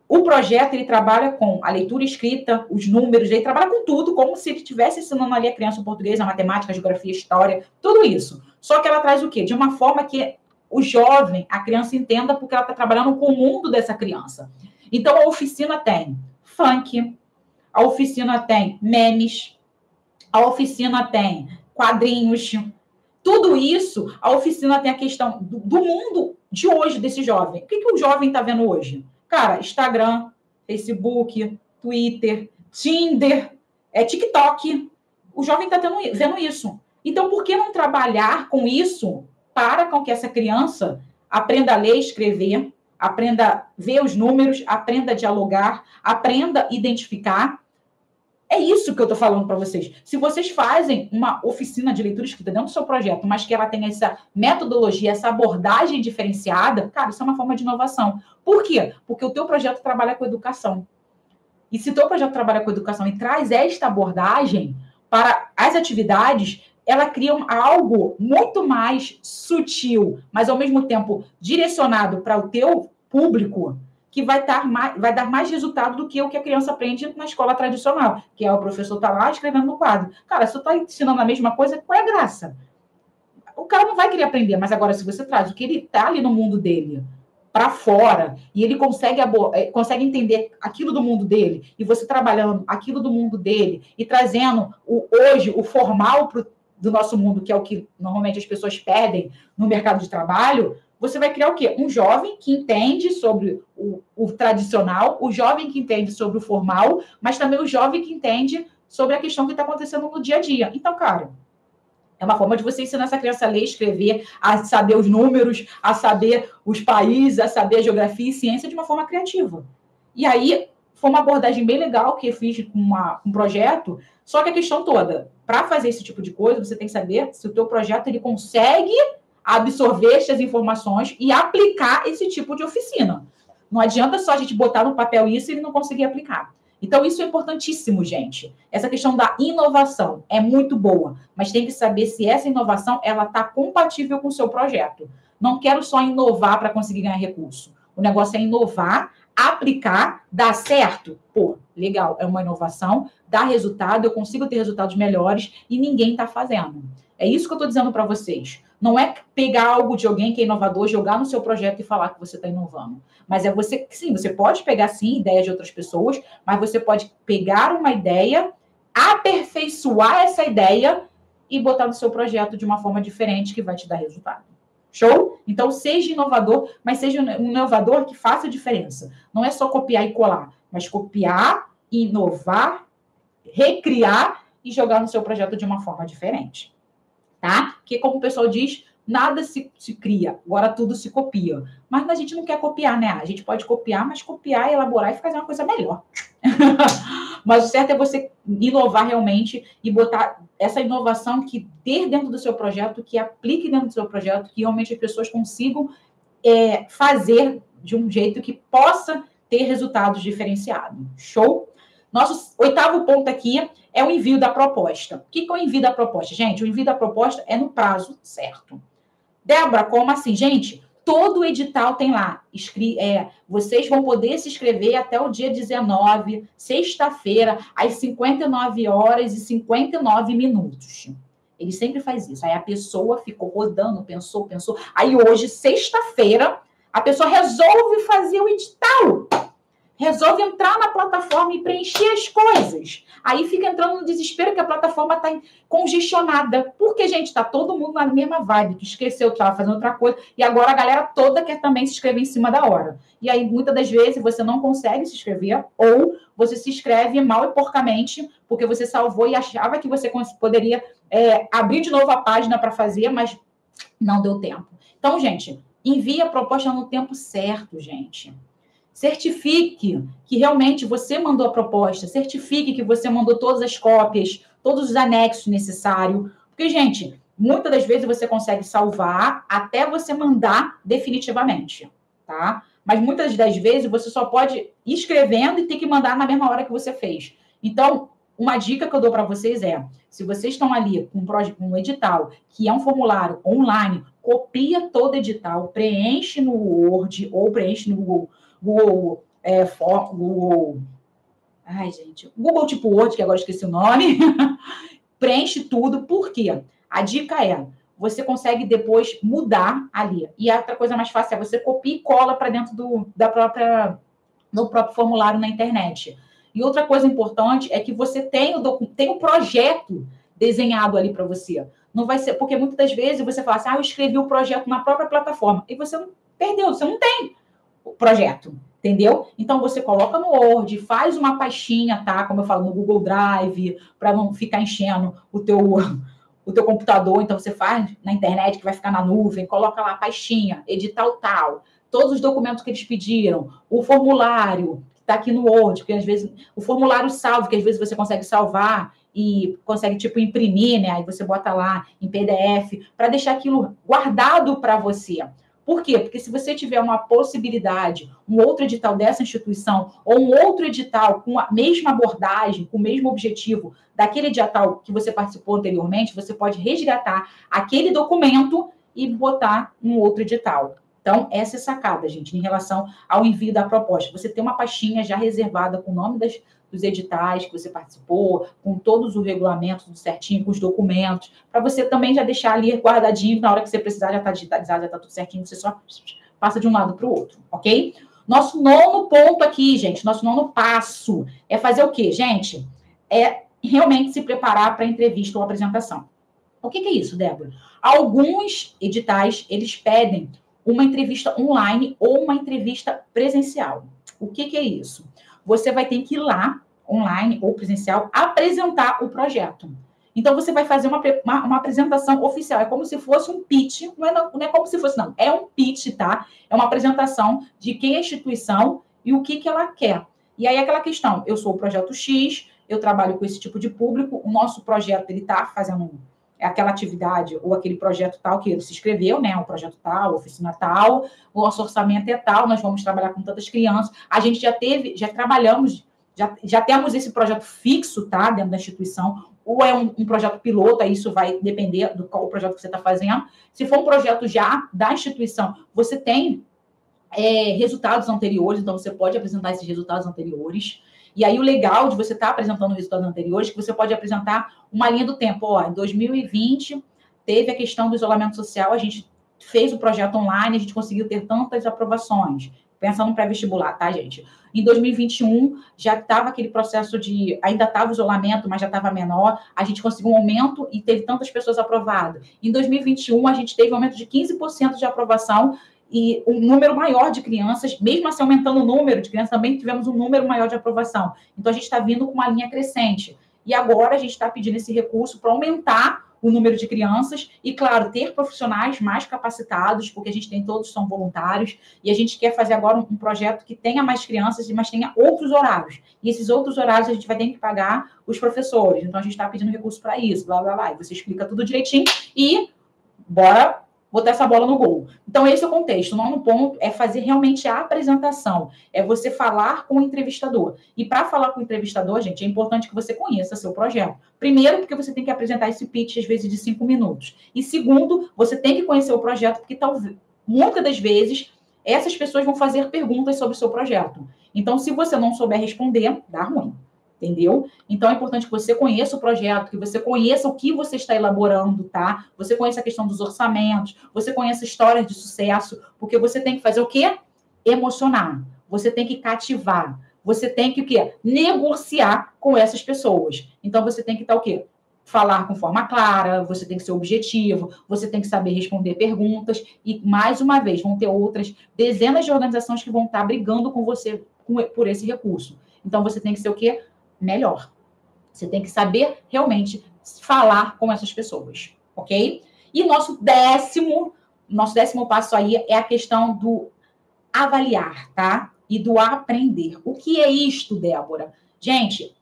O projeto, ele trabalha com a leitura escrita, os números, ele trabalha com tudo, como se ele estivesse ensinando ali a criança o português, a matemática, a geografia, a história, tudo isso. Só que ela traz o quê? De uma forma que o jovem, a criança entenda, porque ela está trabalhando com o mundo dessa criança. Então, a oficina tem funk, a oficina tem memes, a oficina tem quadrinhos, tudo isso, a oficina tem a questão do mundo de hoje, desse jovem. O que o jovem está vendo hoje? Cara, Instagram, Facebook, Twitter, Tinder, TikTok. O jovem está vendo isso. Então, por que não trabalhar com isso para com que essa criança aprenda a ler e escrever, aprenda a ver os números, aprenda a dialogar, aprenda a identificar É isso que eu estou falando para vocês. Se vocês fazem uma oficina de leitura escrita dentro do seu projeto, mas que ela tem essa metodologia, essa abordagem diferenciada, cara, isso é uma forma de inovação. Por quê? Porque o teu projeto trabalha com educação. E se o teu projeto trabalha com educação e traz esta abordagem para as atividades, ela cria algo muito mais sutil, mas ao mesmo tempo direcionado para o teu público, que vai dar mais resultado do que o que a criança aprende na escola tradicional, que é o professor tá lá escrevendo no quadro. Cara, se tu tá ensinando a mesma coisa, qual é a graça? O cara não vai querer aprender, mas agora se você traz o que ele tá ali no mundo dele para fora, e ele consegue entender aquilo do mundo dele, e você trabalhando aquilo do mundo dele, e trazendo hoje o formal do nosso mundo, que é o que normalmente as pessoas perdem no mercado de trabalho, você vai criar o quê? Um jovem que entende sobre o tradicional, o jovem que entende sobre o formal, mas também o jovem que entende sobre a questão que está acontecendo no dia a dia. Então, cara, é uma forma de você ensinar essa criança a ler, escrever, a saber os números, a saber os países, a saber a geografia e ciência de uma forma criativa. E aí, foi uma abordagem bem legal que eu fiz com um projeto, só que a questão toda, para fazer esse tipo de coisa, você tem que saber se o teu projeto ele consegue absorver essas informações e aplicar esse tipo de oficina. Não adianta só a gente botar no papel isso e ele não conseguir aplicar. Então, isso é importantíssimo, gente. Essa questão da inovação é muito boa, mas tem que saber se essa inovação ela está compatível com o seu projeto. Não quero só inovar para conseguir ganhar recurso. O negócio é inovar, aplicar, dar certo. Pô, legal, é uma inovação, dá resultado, eu consigo ter resultados melhores e ninguém está fazendo. É isso que eu estou dizendo para vocês. Não é pegar algo de alguém que é inovador, jogar no seu projeto e falar que você está inovando. Mas é você, sim, você pode pegar, sim, ideias de outras pessoas, mas você pode pegar uma ideia, aperfeiçoar essa ideia e botar no seu projeto de uma forma diferente que vai te dar resultado. Show? Então, seja inovador, mas seja um inovador que faça diferença. Não é só copiar e colar, mas copiar, inovar, recriar e jogar no seu projeto de uma forma diferente. Tá? Que, como o pessoal diz, nada se cria, agora tudo se copia. Mas a gente não quer copiar, né? A gente pode copiar, mas copiar, elaborar e fazer uma coisa melhor. Mas o certo é você inovar realmente e botar essa inovação que dê dentro do seu projeto, que aplique dentro do seu projeto, que realmente as pessoas consigam fazer de um jeito que possa ter resultados diferenciados. Show? Nosso 8º ponto aqui é o envio da proposta. O que é o envio da proposta? Gente, o envio da proposta é no prazo certo. Débora, como assim? Gente, todo edital tem lá. Vocês vão poder se inscrever até o dia 19, sexta-feira, às 59h59. Ele sempre faz isso. Aí a pessoa ficou rodando, pensou. Aí hoje, sexta-feira, a pessoa resolve fazer o edital. Resolve entrar na plataforma e preencher as coisas. Aí fica entrando no desespero que a plataforma está congestionada. Porque, gente, está todo mundo na mesma vibe, que esqueceu que estava fazendo outra coisa, e agora a galera toda quer também se inscrever em cima da hora. E aí, muitas das vezes, você não consegue se inscrever, ou você se inscreve mal e porcamente, porque você salvou e achava que você poderia abrir de novo a página para fazer, mas não deu tempo. Então, gente, envie a proposta no tempo certo, gente. Certifique que realmente você mandou a proposta, certifique que você mandou todas as cópias, todos os anexos necessários, porque, gente, muitas das vezes você consegue salvar até você mandar definitivamente, tá? Mas muitas das vezes você só pode ir escrevendo e ter que mandar na mesma hora que você fez. Então, uma dica que eu dou para vocês é, se vocês estão ali com um edital, que é um formulário online, copia todo edital, preenche no Word ou preenche no Google Google tipo Word, que agora esqueci o nome, preenche tudo, por quê? A dica é, você consegue depois mudar ali. E a outra coisa mais fácil é você copia e cola para dentro do próprio formulário na internet. E outra coisa importante é que você tem o projeto desenhado ali para você. Não vai ser, porque muitas das vezes você fala assim, eu escrevi o projeto na própria plataforma, e você perdeu, você não tem o projeto, entendeu? Então, você coloca no Word, faz uma pastinha, tá? Como eu falo, no Google Drive, para não ficar enchendo o teu computador. Então, você faz na internet, que vai ficar na nuvem, coloca lá a pastinha, edital tal, todos os documentos que eles pediram, o formulário, está aqui no Word, porque às vezes o formulário salvo, que às vezes você consegue salvar e consegue, tipo, imprimir, né? Aí você bota lá em PDF, para deixar aquilo guardado para você. Por quê? Porque se você tiver uma possibilidade, um outro edital dessa instituição, ou um outro edital com a mesma abordagem, com o mesmo objetivo daquele edital que você participou anteriormente, você pode resgatar aquele documento e botar um outro edital. Então, essa é a sacada, gente, em relação ao envio da proposta. Você tem uma pastinha já reservada com o nome dos editais que você participou, com todos os regulamentos, tudo certinho, com os documentos, para você também já deixar ali guardadinho, na hora que você precisar, já está digitalizado, já está tudo certinho, você só passa de um lado para o outro, ok? Nosso nono ponto aqui, gente, nosso nono passo é fazer o quê, gente? É realmente se preparar para a entrevista ou apresentação. O que é isso, Débora? Alguns editais, eles pedem uma entrevista online ou uma entrevista presencial. O que é isso? Você vai ter que ir lá, online ou presencial, apresentar o projeto. Então, você vai fazer uma apresentação oficial. É como se fosse um pitch. Não é como se fosse, não. É um pitch, tá? É uma apresentação de quem é a instituição e o que ela quer. E aí, aquela questão. Eu sou o projeto X, eu trabalho com esse tipo de público. O nosso projeto, ele está fazendo aquela atividade ou aquele projeto tal que ele se inscreveu, né? Um projeto tal, oficina tal, o nosso orçamento é tal, nós vamos trabalhar com tantas crianças. A gente já trabalhamos, já temos esse projeto fixo, tá? Dentro da instituição, ou é um projeto piloto, aí isso vai depender do qual projeto que você está fazendo. Se for um projeto já da instituição, você tem resultados anteriores, então você pode apresentar esses resultados anteriores. E aí o legal de você estar apresentando resultados anteriores é que você pode apresentar uma linha do tempo. Ó, em 2020, teve a questão do isolamento social, a gente fez o projeto online, a gente conseguiu ter tantas aprovações. Pensa no pré-vestibular, tá, gente? Em 2021, já estava aquele processo de... Ainda estava o isolamento, mas já estava menor. A gente conseguiu um aumento e teve tantas pessoas aprovadas. Em 2021, a gente teve um aumento de 15% de aprovação e um número maior de crianças, mesmo assim aumentando o número de crianças, também tivemos um número maior de aprovação. Então, a gente está vindo com uma linha crescente. E agora a gente está pedindo esse recurso para aumentar o número de crianças e, claro, ter profissionais mais capacitados, porque a gente tem todos são voluntários, e a gente quer fazer agora um projeto que tenha mais crianças, mas tenha outros horários. E esses outros horários a gente vai ter que pagar os professores. Então, a gente está pedindo recurso para isso, blá, blá, blá. E você explica tudo direitinho e bora botar essa bola no gol. Então, esse é o contexto. O nono ponto é fazer realmente a apresentação. É você falar com o entrevistador. E para falar com o entrevistador, gente, é importante que você conheça seu projeto. Primeiro, porque você tem que apresentar esse pitch, às vezes, de 5 minutos. E segundo, você tem que conhecer o projeto, porque talvez, muitas das vezes, essas pessoas vão fazer perguntas sobre o seu projeto. Então, se você não souber responder, dá ruim. Entendeu? Então, é importante que você conheça o projeto, que você conheça o que você está elaborando, tá? Você conheça a questão dos orçamentos, você conheça histórias de sucesso, porque você tem que fazer o quê? Emocionar. Você tem que cativar. Você tem que o quê? Negociar com essas pessoas. Então, você tem que estar o quê? Falar com forma clara, você tem que ser objetivo, você tem que saber responder perguntas e, mais uma vez, vão ter outras dezenas de organizações que vão estar brigando com você por esse recurso. Então, você tem que ser o quê? Melhor. Você tem que saber realmente falar com essas pessoas, ok? E nosso décimo passo aí é a questão do avaliar, tá? E do aprender. O que é isto, Débora? Gente,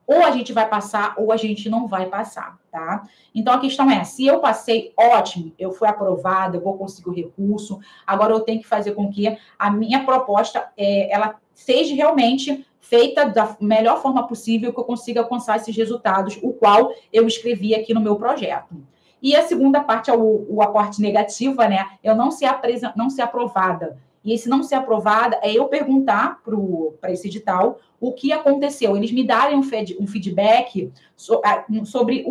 ou a gente vai passar ou a gente não vai passar, tá? Então, a questão é, se eu passei, ótimo, eu fui aprovada, eu vou conseguir o recurso, agora eu tenho que fazer com que a minha proposta, ela seja realmente feita da melhor forma possível, que eu consiga alcançar esses resultados, o qual eu escrevi aqui no meu projeto. E a segunda parte é o aporte negativa, né? Eu não ser aprovada. E esse não ser aprovada é eu perguntar para esse edital o que aconteceu. Eles me darem um feedback sobre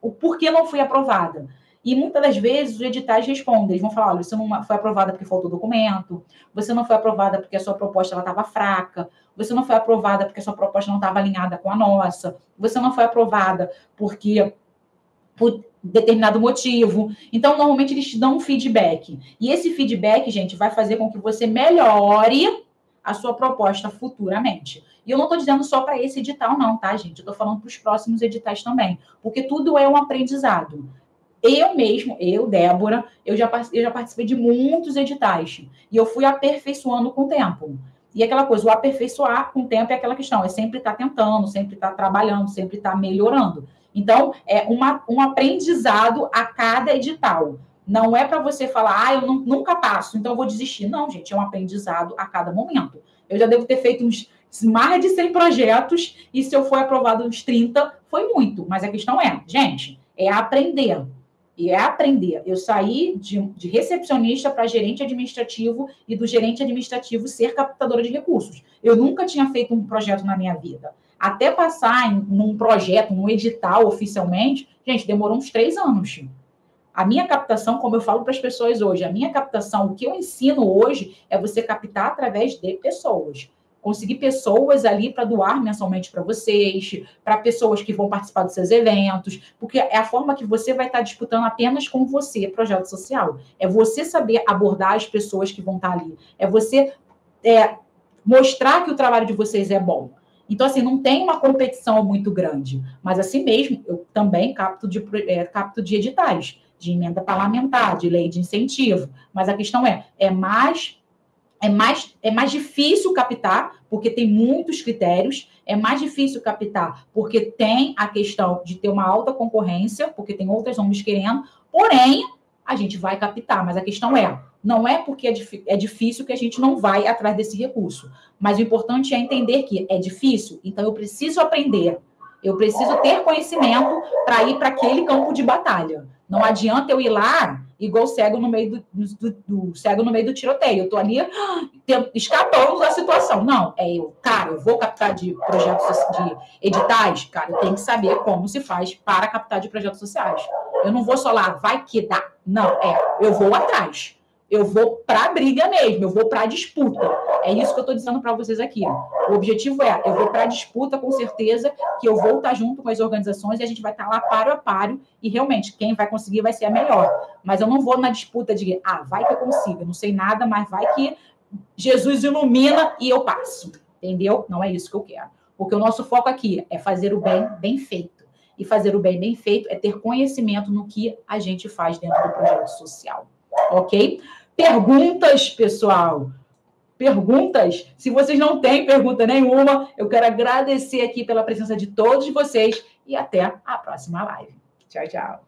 o porquê não fui aprovada. E muitas das vezes os editais respondem, eles vão falar, olha, você não foi aprovada porque faltou documento, você não foi aprovada porque a sua proposta estava fraca, você não foi aprovada porque a sua proposta não estava alinhada com a nossa, você não foi aprovada porque por determinado motivo. Então, normalmente, eles te dão um feedback. E esse feedback, gente, vai fazer com que você melhore a sua proposta futuramente. E eu não estou dizendo só para esse edital, não, tá, gente? Eu estou falando para os próximos editais também. Porque tudo é um aprendizado. Eu, Débora, eu já participei de muitos editais. E eu fui aperfeiçoando com o tempo. E aquela coisa, o aperfeiçoar com o tempo é aquela questão, é sempre estar tentando, sempre estar trabalhando, sempre estar melhorando. Então, é um aprendizado a cada edital. Não é para você falar, eu nunca passo, então eu vou desistir. Não, gente, é um aprendizado a cada momento. Eu já devo ter feito mais de 100 projetos, e se eu for aprovado uns 30, foi muito. Mas a questão é, gente, é aprender. E é aprender. Eu saí de recepcionista para gerente administrativo e do gerente administrativo ser captadora de recursos. Eu nunca tinha feito um projeto na minha vida. Até passar num projeto, num edital oficialmente, gente, demorou uns 3 anos. A minha captação, como eu falo para as pessoas hoje, a minha captação, o que eu ensino hoje é você captar através de pessoas. Conseguir pessoas ali para doar mensalmente para vocês, para pessoas que vão participar dos seus eventos, porque é a forma que você vai estar disputando apenas com você, projeto social. É você saber abordar as pessoas que vão estar ali. É você mostrar que o trabalho de vocês é bom. Então, assim, não tem uma competição muito grande. Mas, assim mesmo, eu também capto de editais, de emenda parlamentar, de lei de incentivo. Mas a questão é mais difícil captar, porque tem muitos critérios, é mais difícil captar, porque tem a questão de ter uma alta concorrência, porque tem outras ONGs querendo, porém, a gente vai captar, mas a questão não é porque é difícil que a gente não vai atrás desse recurso, mas o importante é entender que é difícil, então eu preciso aprender, eu preciso ter conhecimento para ir para aquele campo de batalha. Não adianta eu ir lá igual cego no meio cego no meio do tiroteio. Eu estou ali escapando da situação. Não, eu vou captar de projetos de editais, cara, eu tenho que saber como se faz para captar de projetos sociais. Eu não vou só lá, vai que dá. Não, eu vou atrás. Eu vou para a briga mesmo, eu vou para a disputa. É isso que eu estou dizendo para vocês aqui. O objetivo eu vou para a disputa, com certeza, que eu vou estar junto com as organizações e a gente vai estar lá páreo a páreo e realmente quem vai conseguir vai ser a melhor. Mas eu não vou na disputa de, vai que eu consigo, eu não sei nada, mas vai que Jesus ilumina e eu passo. Entendeu? Não é isso que eu quero. Porque o nosso foco aqui é fazer o bem bem feito. E fazer o bem bem feito é ter conhecimento no que a gente faz dentro do projeto social. Ok? Perguntas, pessoal? Perguntas? Se vocês não têm pergunta nenhuma, eu quero agradecer aqui pela presença de todos vocês e até a próxima live. Tchau, tchau.